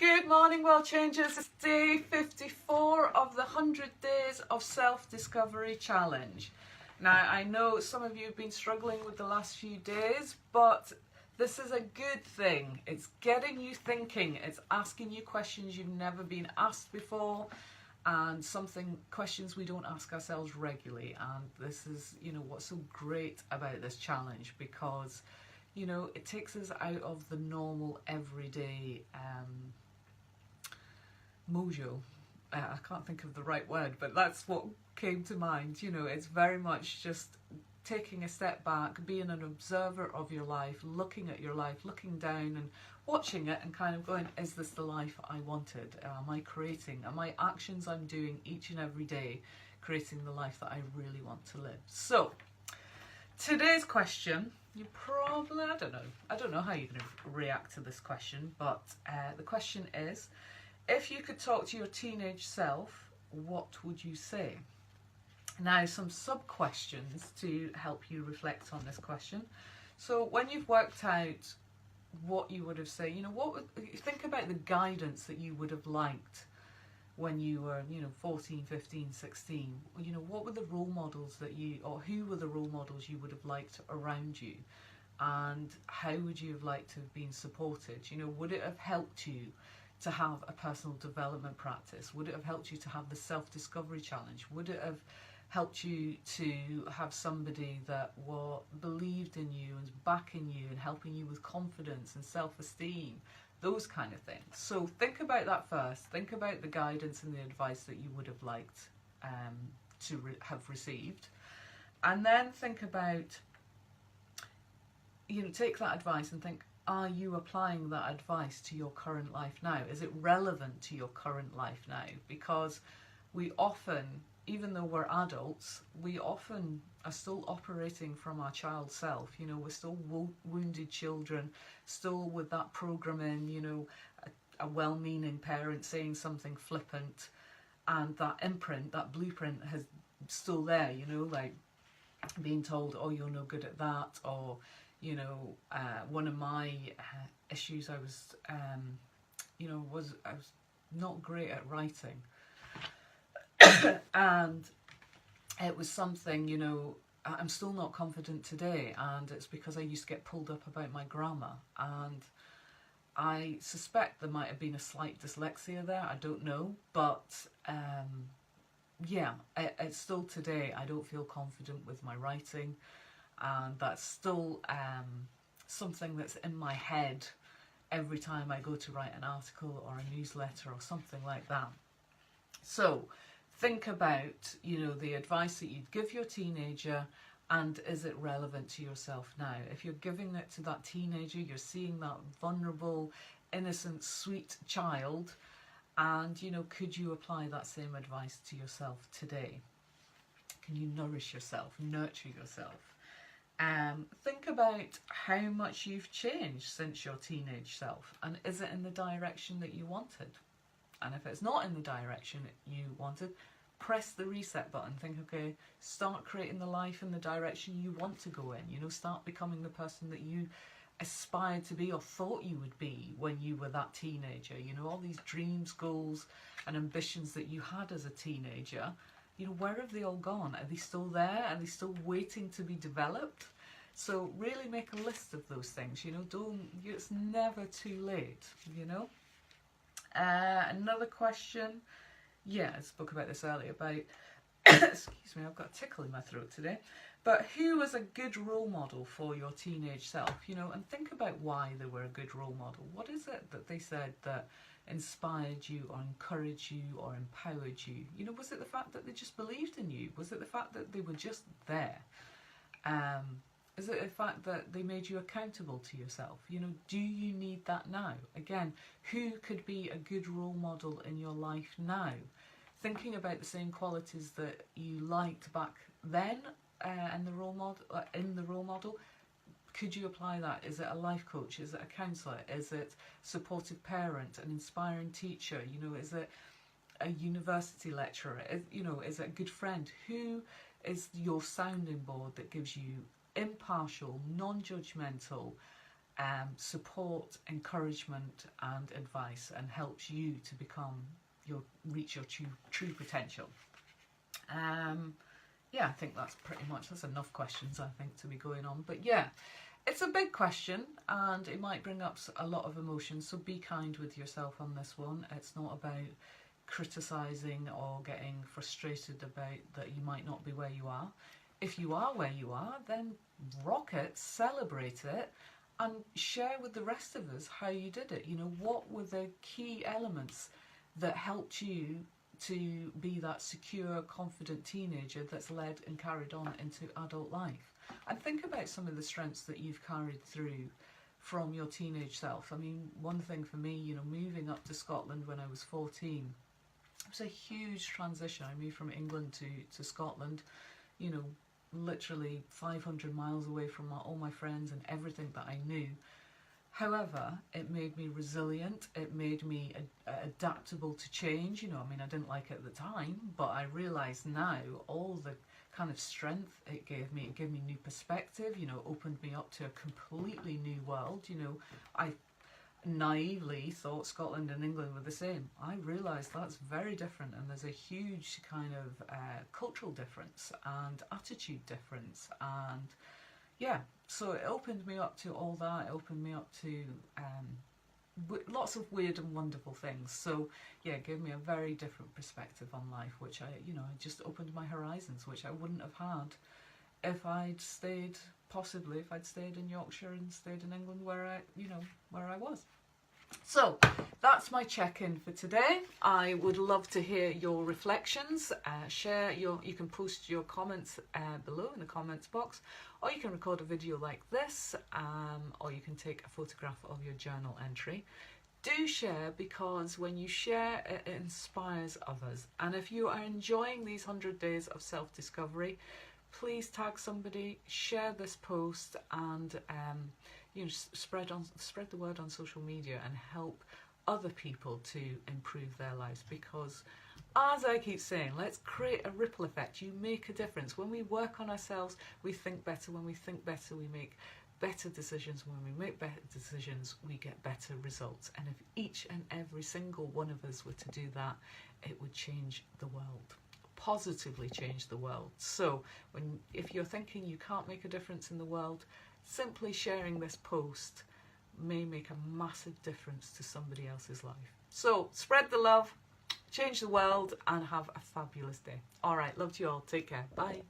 Good morning, World Changers. It's day 54 of the 100 Days of Self-Discovery Challenge. Now, I know some of you have been struggling with the last few days, but this is a good thing. It's getting you thinking. It's asking you questions you've never been asked before, and questions we don't ask ourselves regularly. And this is, what's so great about this challenge, because it takes us out of the normal everyday mojo. I can't think of the right word, but that's what came to mind. It's very much just taking a step back, being an observer of your life, looking at your life, looking down and watching it and kind of going, is this the life I wanted? Am I creating? Are my actions I'm doing each and every day creating the life that I really want to live? So, today's question, you probably, I don't know how you're going to react to this question, but the question is, if you could talk to your teenage self, what would you say? Now, some sub-questions to help you reflect on this question. So when you've worked out what you would have said, think about the guidance that you would have liked when you were, 14, 15, 16. What were the role models or who were the role models you would have liked around you? And how would you have liked to have been supported? Would it have helped you to have a personal development practice? Would it have helped you to have the self-discovery challenge? Would it have helped you to have somebody that believed in you and was backing you and helping you with confidence and self-esteem? Those kind of things. So think about that first. Think about the guidance and the advice that you would have liked to have received. And then think about, take that advice and think, are you applying that advice to your current life now? Is it relevant to your current life now? Because we often, even though we're adults, we often are still operating from our child self. We're still wounded children, still with that programming, a well-meaning parent saying something flippant, and that imprint, that blueprint is still there, like being told, oh, you're no good at that, or one of my issues I was not great at writing. And it was something, I'm still not confident today, and it's because I used to get pulled up about my grammar, and I suspect there might have been a slight dyslexia there, I don't know, but it's still today I don't feel confident with my writing, and that's still something that's in my head every time I go to write an article or a newsletter or something like that. So think about, the advice that you'd give your teenager, and is it relevant to yourself now? If you're giving it to that teenager, you're seeing that vulnerable, innocent, sweet child, and, could you apply that same advice to yourself today? Can you nourish yourself, nurture yourself? Think about how much you've changed since your teenage self, and is it in the direction that you wanted? And if it's not in the direction you wanted, press the reset button. Think, okay, start creating the life in the direction you want to go in. Start becoming the person that you aspired to be or thought you would be when you were that teenager. All these dreams, goals and ambitions that you had as a teenager, where have they all gone? Are they still there? Are they still waiting to be developed? So really make a list of those things. It's never too late. Another question. I spoke about this earlier about excuse me, I've got a tickle in my throat today. But who was a good role model for your teenage self? And think about why they were a good role model. What is it that they said that inspired you or encouraged you or empowered you? Was it the fact that they just believed in you? Was it the fact that they were just there? Is it the fact that they made you accountable to yourself? Do you need that now? Again, who could be a good role model in your life now? Thinking about the same qualities that you liked back then in the role model, could you apply that? Is it a life coach? Is it a counsellor? Is it supportive parent, an inspiring teacher? Is it a university lecturer? Is it a good friend? Who is your sounding board that gives you impartial, non-judgmental support, encouragement and advice, and helps you to reach your true potential. Yeah, I think that's enough questions, I think, to be going on. But yeah, it's a big question and it might bring up a lot of emotions, so be kind with yourself on this one. It's not about criticising or getting frustrated about that you might not be where you are. If you are where you are, then rock it, celebrate it, and share with the rest of us how you did it. You know, what were the key elements that helped you to be that secure, confident teenager that's led and carried on into adult life? And think about some of the strengths that you've carried through from your teenage self. I mean, one thing for me, you know, moving up to Scotland when I was 14, it was a huge transition. I moved from England to Scotland, you know, literally 500 miles away from all my friends and everything that I knew. However, it made me resilient, it made me adaptable to change. You know, I mean, I didn't like it at the time, but I realise now all the kind of strength it gave me new perspective, you know, opened me up to a completely new world. You know, I naively thought Scotland and England were the same. I realised that's very different, and there's a huge kind of cultural difference and attitude difference, and yeah, so it opened me up to all that. It opened me up to lots of weird and wonderful things. So yeah, it gave me a very different perspective on life, which it just opened my horizons, which I wouldn't have had if I'd stayed in Yorkshire and stayed in England where I was. So that's my check-in for today. I would love to hear your reflections. You can post your comments below in the comments box, or you can record a video like this, or you can take a photograph of your journal entry. Do share, because when you share, it inspires others. And if you are enjoying these 100 days of self-discovery, please tag somebody, share this post, and spread the word on social media and help other people to improve their lives. Because, as I keep saying, let's create a ripple effect. You make a difference. When we work on ourselves, we think better. When we think better, we make better decisions. When we make better decisions, we get better results. And if each and every single one of us were to do that, it would change the world. Positively change the world. So if you're thinking you can't make a difference in the world, simply sharing this post may make a massive difference to somebody else's life. So spread the love, change the world, and have a fabulous day. All right, love to you all. Take care. Bye.